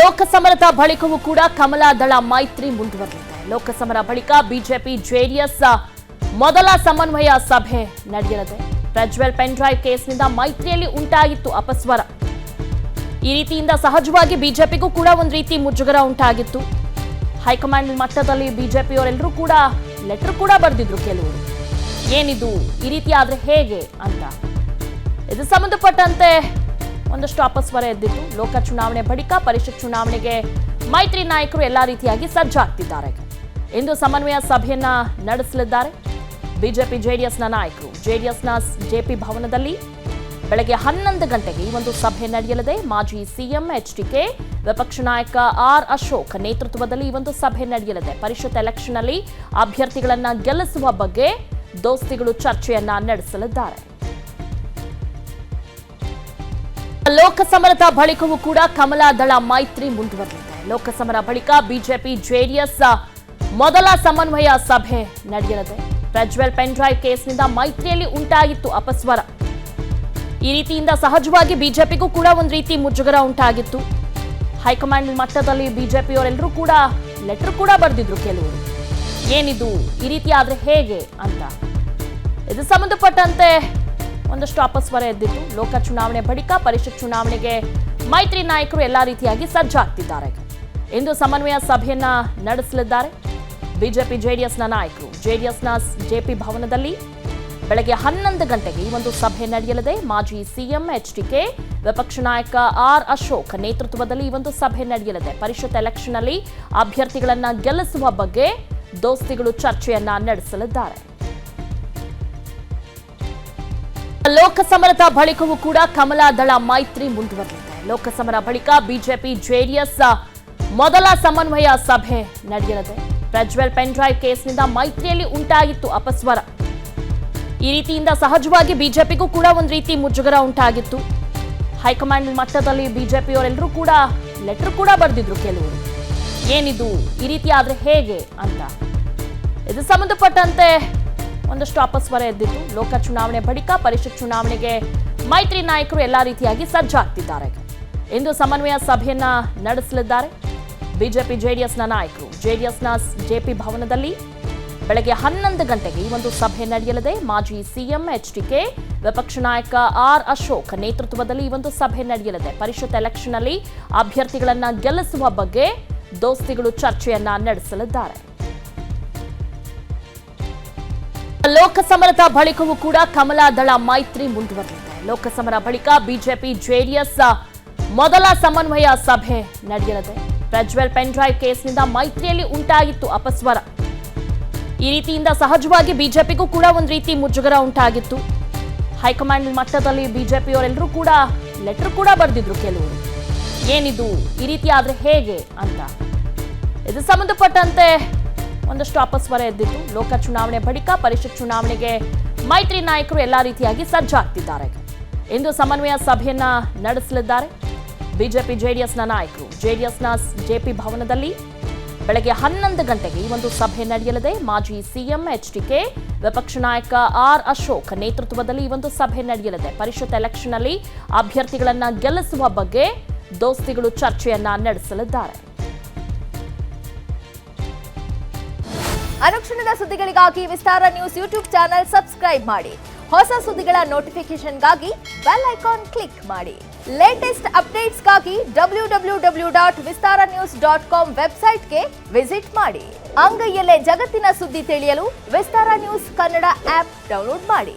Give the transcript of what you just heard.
ಲೋಕಸಮರದ ಬಳಿಕವೂ ಕೂಡ ಕಮಲದಳ ಮೈತ್ರಿ ಮುಂದುವರೆದಿದೆ. ಲೋಕಸಮರ ಬಳಿಕ ಬಿಜೆಪಿ ಜೆಡಿಎಸ್ ಮೊದಲ ಸಮನ್ವಯ ಸಭೆ ನಡೆಯಲಿದೆ. ಪ್ರಜ್ವಲ್ ಪೆನ್ ಡ್ರೈವ್ ಕೇಸ್ನಿಂದ ಮೈತ್ರಿಯಲ್ಲಿ ಉಂಟಾಗಿತ್ತು ಅಪಸ್ವರ. ಈ ರೀತಿಯಿಂದ ಸಹಜವಾಗಿ ಬಿಜೆಪಿಗೂ ಕೂಡ ಒಂದು ರೀತಿ ಮುಜುಗರ ಉಂಟಾಗಿತ್ತು. ಹೈಕಮಾಂಡ್ ಮಟ್ಟದಲ್ಲಿ ಬಿಜೆಪಿಯವರೆಲ್ಲರೂ ಕೂಡ ಲೆಟರ್ ಕೂಡ ಬರೆದಿದ್ರು ಕೆಲವರು. ಏನಿದು ಈ ರೀತಿ ಆದ್ರೆ ಹೇಗೆ ಅಂತ ಇದು ಸಂಬಂಧಪಟ್ಟಂತೆ ಒಂದಷ್ಟು ಅಪಸ್ವರ ಎದ್ದಿತ್ತು. ಲೋಕ ಚುನಾವಣೆ ಬಳಿಕ ಪರಿಷತ್ ಚುನಾವಣೆಗೆ ಮೈತ್ರಿ ನಾಯಕರು ಎಲ್ಲಾ ರೀತಿಯಾಗಿ ಸಜ್ಜಾಗ್ತಿದ್ದಾರೆ. ಇಂದು ಸಮನ್ವಯ ಸಭೆಯನ್ನ ನಡೆಸಲಿದ್ದಾರೆ ಬಿಜೆಪಿ ಜೆಡಿಎಸ್ನ ನಾಯಕರು. ಜೆಡಿಎಸ್ನ ಜೆಪಿ ಭವನದಲ್ಲಿ ಬೆಳಗ್ಗೆ 11 ಗಂಟೆಗೆ ಈ ಒಂದು ಸಭೆ ನಡೆಯಲಿದೆ. ಮಾಜಿ ಸಿಎಂ ಎಚ್ಡಿಕೆ, ವಿಪಕ್ಷ ನಾಯಕ ಆರ್ ಅಶೋಕ್ ನೇತೃತ್ವದಲ್ಲಿ ಈ ಒಂದು ಸಭೆ ನಡೆಯಲಿದೆ. ಪರಿಷತ್ ಎಲೆಕ್ಷನ್ ಅಲ್ಲಿ ಅಭ್ಯರ್ಥಿಗಳನ್ನ ಗೆಲ್ಲಿಸುವ ಬಗ್ಗೆ ದೋಸ್ತಿಗಳು ಚರ್ಚೆಯನ್ನ ನಡೆಸಲಿದ್ದಾರೆ. ಲೋಕಸಮರದ ಬಳಿಕವೂ ಕೂಡ ಕಮಲದಳ ಮೈತ್ರಿ ಮುಂದುವರೆದಿದೆ. ಲೋಕಸಮರ ಬಳಿಕ ಬಿಜೆಪಿ ಜೆಡಿಎಸ್ ಮೊದಲ ಸಮನ್ವಯ ಸಭೆ ನಡೆಯಲಿದೆ. ಪ್ರಜ್ವಲ್ ಪೆನ್ ಡ್ರೈವ್ ಕೇಸ್ನಿಂದ ಮೈತ್ರಿಯಲ್ಲಿ ಉಂಟಾಗಿತ್ತು ಅಪಸ್ವರ. ಈ ರೀತಿಯಿಂದ ಸಹಜವಾಗಿ ಬಿಜೆಪಿಗೂ ಕೂಡ ಒಂದು ರೀತಿ ಮುಜುಗರ ಉಂಟಾಗಿತ್ತು. ಹೈಕಮಾಂಡ್ ಮಟ್ಟದಲ್ಲಿ ಬಿಜೆಪಿಯವರೆಲ್ಲರೂ ಕೂಡ ಲೆಟರ್ ಕೂಡ ಬರೆದಿದ್ರು ಕೆಲವರು. ಏನಿದು ಈ ರೀತಿ ಆದ್ರೆ ಹೇಗೆ ಅಂತ ಇದು ಸಂಬಂಧಪಟ್ಟಂತೆ ಒಂದಷ್ಟು ಅಪಸ್ವರ ಎದ್ದಿತ್ತು. ಲೋಕ ಚುನಾವಣೆ ಬಳಿಕ ಪರಿಷತ್ ಚುನಾವಣೆಗೆ ಮೈತ್ರಿ ನಾಯಕರು ಎಲ್ಲಾ ರೀತಿಯಾಗಿ ಸಜ್ಜಾಗ್ತಿದ್ದಾರೆ. ಇಂದು ಸಮನ್ವಯ ಸಭೆಯನ್ನ ನಡೆಸಲಿದ್ದಾರೆ ಬಿಜೆಪಿ ಜೆಡಿಎಸ್ನ ನಾಯಕರು. ಜೆಡಿಎಸ್ನ ಜೆಪಿ ಭವನದಲ್ಲಿ ಬೆಳಗ್ಗೆ 11 ಗಂಟೆಗೆ ಈ ಒಂದು ಸಭೆ ನಡೆಯಲಿದೆ. ಮಾಜಿ ಸಿಎಂ ಎಚ್ಡಿಕೆ, ವಿಪಕ್ಷ ನಾಯಕ ಆರ್ ಅಶೋಕ್ ನೇತೃತ್ವದಲ್ಲಿ ಈ ಒಂದು ಸಭೆ ನಡೆಯಲಿದೆ. ಪರಿಷತ್ ಎಲೆಕ್ಷನ್ ಅಲ್ಲಿ ಅಭ್ಯರ್ಥಿಗಳನ್ನ ಗೆಲ್ಲಿಸುವ ಬಗ್ಗೆ ದೋಸ್ತಿಗಳು ಚರ್ಚೆಯನ್ನ ನಡೆಸಲಿದ್ದಾರೆ. ಲೋಕಸಮರದ ಬಳಿಕವೂ ಕೂಡ ಕಮಲದಳ ಮೈತ್ರಿ ಮುಂದುವರೆದಿದೆ. ಲೋಕಸಮರ ಬಳಿಕ ಬಿಜೆಪಿ ಜೆಡಿಎಸ್ ಮೊದಲ ಸಮನ್ವಯ ಸಭೆ ನಡೆಯಲಿದೆ. ಪ್ರಜ್ವಲ್ ಪೆನ್ ಡ್ರೈವ್ ಕೇಸ್ನಿಂದ ಮೈತ್ರಿಯಲ್ಲಿ ಉಂಟಾಗಿತ್ತು ಅಪಸ್ವರ. ಈ ರೀತಿಯಿಂದ ಸಹಜವಾಗಿ ಬಿಜೆಪಿಗೂ ಕೂಡ ಒಂದು ರೀತಿ ಮುಜುಗರ ಉಂಟಾಗಿತ್ತು. ಹೈಕಮಾಂಡ್ ಮಟ್ಟದಲ್ಲಿ ಬಿಜೆಪಿಯವರೆಲ್ಲರೂ ಕೂಡ ಲೆಟರ್ ಕೂಡ ಬರೆದಿದ್ರು ಕೆಲವರು. ಏನಿದು ಈ ರೀತಿ ಆದ್ರೆ ಹೇಗೆ ಅಂತ ಇದು ಸಂಬಂಧಪಟ್ಟಂತೆ ಒಂದಷ್ಟು ಅಪಸ್ವರ ಎದ್ದಿತ್ತು. ಲೋಕ ಚುನಾವಣೆ ಬಳಿಕ ಪರಿಷತ್ ಚುನಾವಣೆಗೆ ಮೈತ್ರಿ ನಾಯಕರು ಎಲ್ಲಾ ರೀತಿಯಾಗಿ ಸಜ್ಜಾಗ್ತಿದ್ದಾರೆ. ಇಂದು ಸಮನ್ವಯ ಸಭೆಯನ್ನ ನಡೆಸಲಿದ್ದಾರೆ ಬಿಜೆಪಿ ಜೆಡಿಎಸ್ನ ನಾಯಕರು. ಜೆಡಿಎಸ್ನ ಜೆಪಿ ಭವನದಲ್ಲಿ ಬೆಳಗ್ಗೆ 11 ಗಂಟೆಗೆ ಈ ಒಂದು ಸಭೆ ನಡೆಯಲಿದೆ. ಮಾಜಿ ಸಿಎಂ ಎಚ್ಡಿಕೆ, ವಿಪಕ್ಷ ನಾಯಕ ಆರ್ ಅಶೋಕ್ ನೇತೃತ್ವದಲ್ಲಿ ಈ ಒಂದು ಸಭೆ ನಡೆಯಲಿದೆ. ಪರಿಷತ್ ಎಲೆಕ್ಷನ್ ಅಲ್ಲಿ ಅಭ್ಯರ್ಥಿಗಳನ್ನ ಗೆಲ್ಲಿಸುವ ಬಗ್ಗೆ ದೋಸ್ತಿಗಳು ಚರ್ಚೆಯನ್ನ ನಡೆಸಲಿದ್ದಾರೆ. ಲೋಕಸಮರದ ಬಳಿಕವೂ ಕೂಡ ಕಮಲದಳ ಮೈತ್ರಿ ಮುಂದುವರೆದಿದೆ. ಲೋಕಸಮರ ಬಳಿಕ ಬಿಜೆಪಿ ಜೆಡಿಎಸ್ ಮೊದಲ ಸಮನ್ವಯ ಸಭೆ ನಡೆಯಲಿದೆ. ಪ್ರಜ್ವಲ್ ಪೆನ್ ಡ್ರೈವ್ ಕೇಸ್ನಿಂದ ಮೈತ್ರಿಯಲ್ಲಿ ಉಂಟಾಗಿತ್ತು ಅಪಸ್ವರ. ಈ ರೀತಿಯಿಂದ ಸಹಜವಾಗಿ ಬಿಜೆಪಿಗೂ ಕೂಡ ಒಂದು ರೀತಿ ಮುಜುಗರ ಉಂಟಾಗಿತ್ತು. ಹೈಕಮಾಂಡ್ ಮಟ್ಟದಲ್ಲಿ ಬಿಜೆಪಿಯವರೆಲ್ಲರೂ ಕೂಡ ಲೆಟರ್ ಕೂಡ ಬರೆದಿದ್ರು ಕೆಲವರು. ಏನಿದು ಈ ರೀತಿ ಆದ್ರೆ ಹೇಗೆ ಅಂತ ಇದು ಸಂಬಂಧಪಟ್ಟಂತೆ ಒಂದಷ್ಟು ಅಪಸ್ವರ ಎದ್ದಿತ್ತು. ಲೋಕ ಚುನಾವಣೆ ಬಳಿಕ ಪರಿಷತ್ ಚುನಾವಣೆಗೆ ಮೈತ್ರಿ ನಾಯಕರು ಎಲ್ಲಾ ರೀತಿಯಾಗಿ ಸಜ್ಜಾಗ್ತಿದ್ದಾರೆ. ಇಂದು ಸಮನ್ವಯ ಸಭೆಯನ್ನ ನಡೆಸಲಿದ್ದಾರೆ ಬಿಜೆಪಿ ಜೆಡಿಎಸ್ನ ನಾಯಕರು. ಜೆಡಿಎಸ್ನ ಜೆಪಿ ಭವನದಲ್ಲಿ ಬೆಳಗ್ಗೆ 11 ಗಂಟೆಗೆ ಈ ಒಂದು ಸಭೆ ನಡೆಯಲಿದೆ. ಮಾಜಿ ಸಿಎಂ ಎಚ್ಡಿಕೆ, ವಿಪಕ್ಷ ನಾಯಕ ಆರ್ ಅಶೋಕ್ ನೇತೃತ್ವದಲ್ಲಿ ಈ ಒಂದು ಸಭೆ ನಡೆಯಲಿದೆ. ಪರಿಷತ್ ಎಲೆಕ್ಷನ್ ಅಲ್ಲಿ ಅಭ್ಯರ್ಥಿಗಳನ್ನ ಗೆಲ್ಲಿಸುವ ಬಗ್ಗೆ ದೋಸ್ತಿಗಳು ಚರ್ಚೆಯನ್ನ ನಡೆಸಲಿದ್ದಾರೆ. ಅನುಕ್ಷಣದ ಸುದ್ದಿಗಳಿಗಾಗಿ ವಿಸ್ತಾರ ನ್ಯೂಸ್ ಯೂಟ್ಯೂಬ್ ಚಾನೆಲ್ ಸಬ್ಸ್ಕ್ರೈಬ್ ಮಾಡಿ. ಹೊಸ ಸುದ್ದಿಗಳ ನೋಟಿಫಿಕೇಶನ್ಗಾಗಿ ಬೆಲ್ ಐಕಾನ್ ಕ್ಲಿಕ್ ಮಾಡಿ. ಲೇಟೆಸ್ಟ್ ಅಪ್ಡೇಟ್ಸ್ಗಾಗಿ www.vistaranews.com ವೆಬ್ಸೈಟ್ಗೆ ವಿಸಿಟ್ ಮಾಡಿ. ಅಂಗೈಯಲ್ಲೇ ಜಗತ್ತಿನ ಸುದ್ದಿ ತಿಳಿಯಲು ವಿಸ್ತಾರ ನ್ಯೂಸ್ ಕನ್ನಡ ಆಪ್ ಡೌನ್ಲೋಡ್ ಮಾಡಿ.